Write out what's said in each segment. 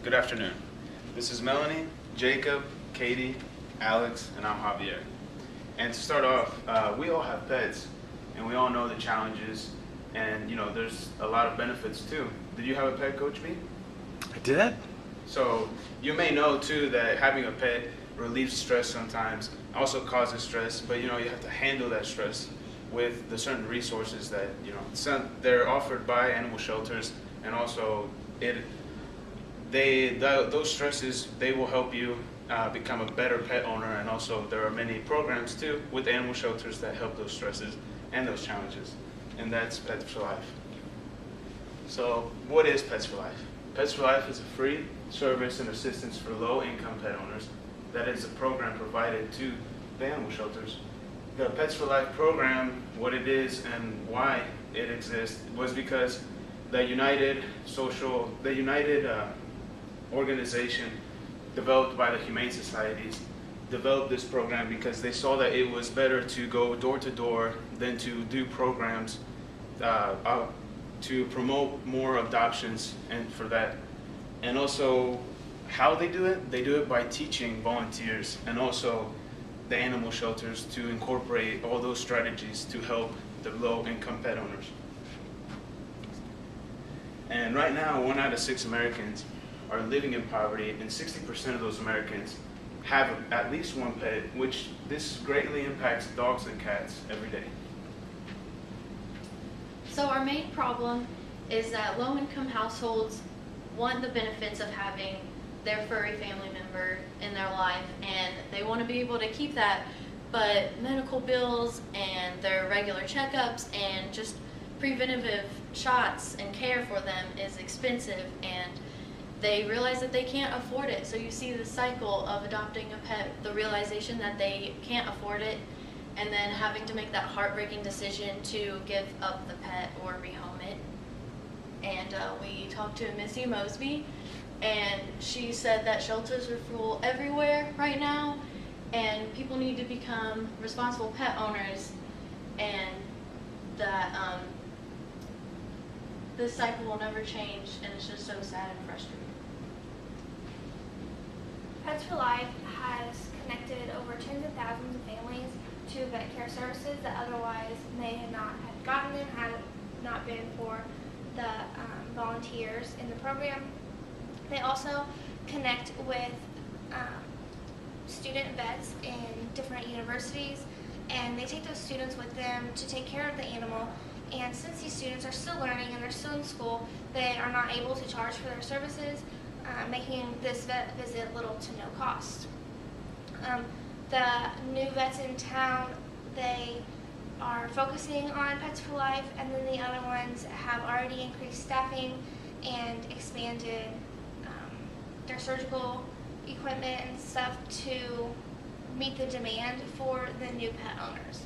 Good afternoon. This is Melanie, Jacob, Katie, Alex, and I'm Javier. And to start off, we all have pets, and we all know the challenges, and there's a lot of benefits too. Did you have a pet, Coach B? I did. So you may know too that having a pet relieves stress sometimes, also causes stress, but you have to handle that stress with the certain resources that they're offered by animal shelters, and also those stresses, they will help you become a better pet owner. And also there are many programs too with animal shelters that help those stresses and those challenges, and that's Pets for Life. So what is Pets for Life? Pets for Life is a free service and assistance for low-income pet owners. That is a program provided to the animal shelters. The Pets for Life program, what it is and why it exists, was because the United organization developed by the Humane Societies developed this program because they saw that it was better to go door to door than to do programs to promote more adoptions, and also how they do it by teaching volunteers and also the animal shelters to incorporate all those strategies to help the low-income pet owners. And right now, 1 out of 6 Americans are living in poverty, and 60% of those Americans have at least one pet, which this greatly impacts dogs and cats every day. So our main problem is that low-income households want the benefits of having their furry family member in their life, and they want to be able to keep that, but medical bills and their regular checkups and just preventative shots and care for them is expensive, and they realize that they can't afford it. So you see the cycle of adopting a pet, the realization that they can't afford it, and then having to make that heartbreaking decision to give up the pet or rehome it. And we talked to Missy Mosby, and she said that shelters are full everywhere right now, and people need to become responsible pet owners, and that this cycle will never change, and it's just so sad and frustrating. Pets for Life has connected over tens of thousands of families to vet care services that otherwise may have not have gotten them had it not been for the volunteers in the program. They also connect with student vets in different universities, and they take those students with them to take care of the animal. And since these students are still learning and they're still in school, they are not able to charge for their services, making this vet visit little to no cost. The new vets in town, they are focusing on Pets for Life, and then the other ones have already increased staffing and expanded their surgical equipment and stuff to meet the demand for the new pet owners.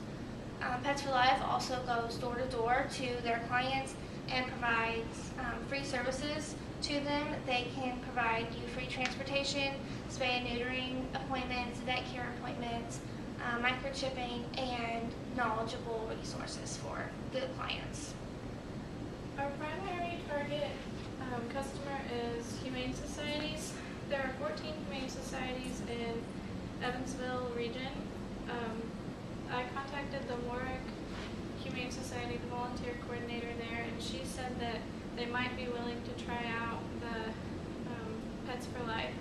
Pets for Life also goes door to door to their clients and provides free services to them. They can provide you free transportation, spay and neutering appointments, vet care appointments, microchipping, and knowledgeable resources for the clients. Our primary target customer is Humane Societies. There are 14 Humane Societies in Evansville region. I contacted the Warwick Humane Society, the volunteer coordinator there, and she said that they might be willing to try out the Pets for Life.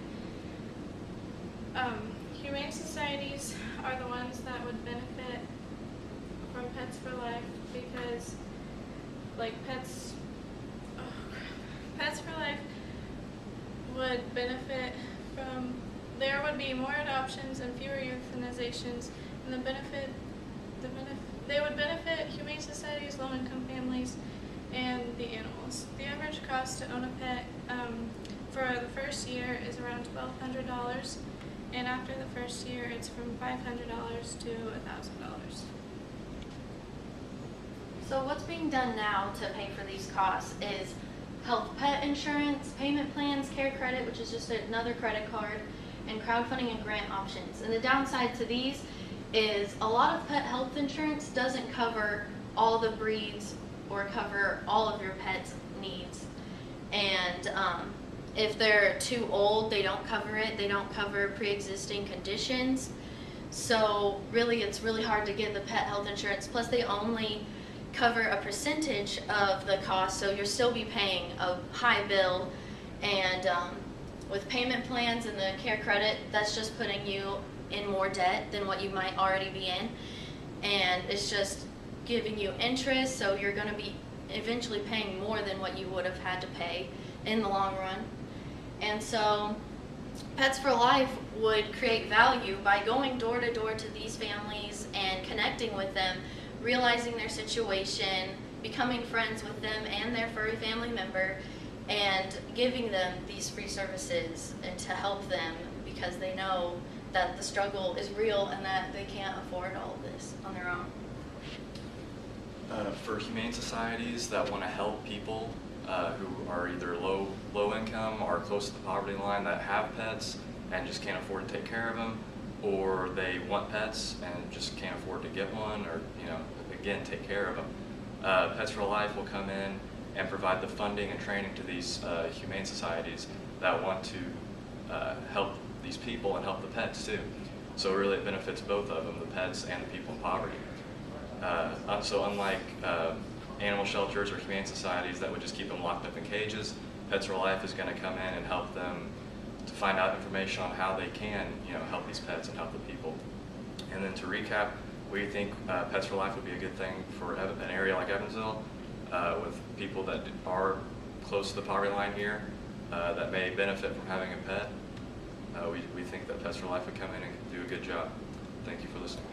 Humane Societies are the ones that would benefit from Pets for Life because, Pets for Life would benefit from, there would be more adoptions and fewer euthanizations, and they would benefit Humane Societies, low-income families, and the animals. The average cost to own a pet for the first year is around $1,200, and after the first year it's from $500 to $1,000. So what's being done now to pay for these costs is health pet insurance, payment plans, care credit, which is just another credit card, and crowdfunding and grant options. And the downside to these is a lot of pet health insurance doesn't cover all the breeds or cover all of your pet's needs. And If they're too old, they don't cover it. They don't cover pre-existing conditions. So really, it's really hard to get the pet health insurance. Plus, they only cover a percentage of the cost, so you'll still be paying a high bill. And with payment plans and the care credit, that's just putting you in more debt than what you might already be in. And it's just giving you interest, so you're going to be eventually paying more than what you would have had to pay in the long run. And so Pets for Life would create value by going door to door to these families and connecting with them, realizing their situation, becoming friends with them and their furry family member, and giving them these free services and to help them, because they know that the struggle is real and that they can't afford all of this on their own. For humane societies that want to help people who are either low income or close to the poverty line, that have pets and just can't afford to take care of them, or they want pets and just can't afford to get one, or again, take care of them. Pets for Life will come in and provide the funding and training to these humane societies that want to help these people and help the pets too. So really it benefits both of them, the pets and the people in poverty. So unlike animal shelters or humane societies that would just keep them locked up in cages, Pets for Life is going to come in and help them to find out information on how they can help these pets and help the people. And then to recap, we think Pets for Life would be a good thing for an area like Evansville, with people that are close to the poverty line here that may benefit from having a pet. We think that Pets for Life would come in and do a good job. Thank you for listening.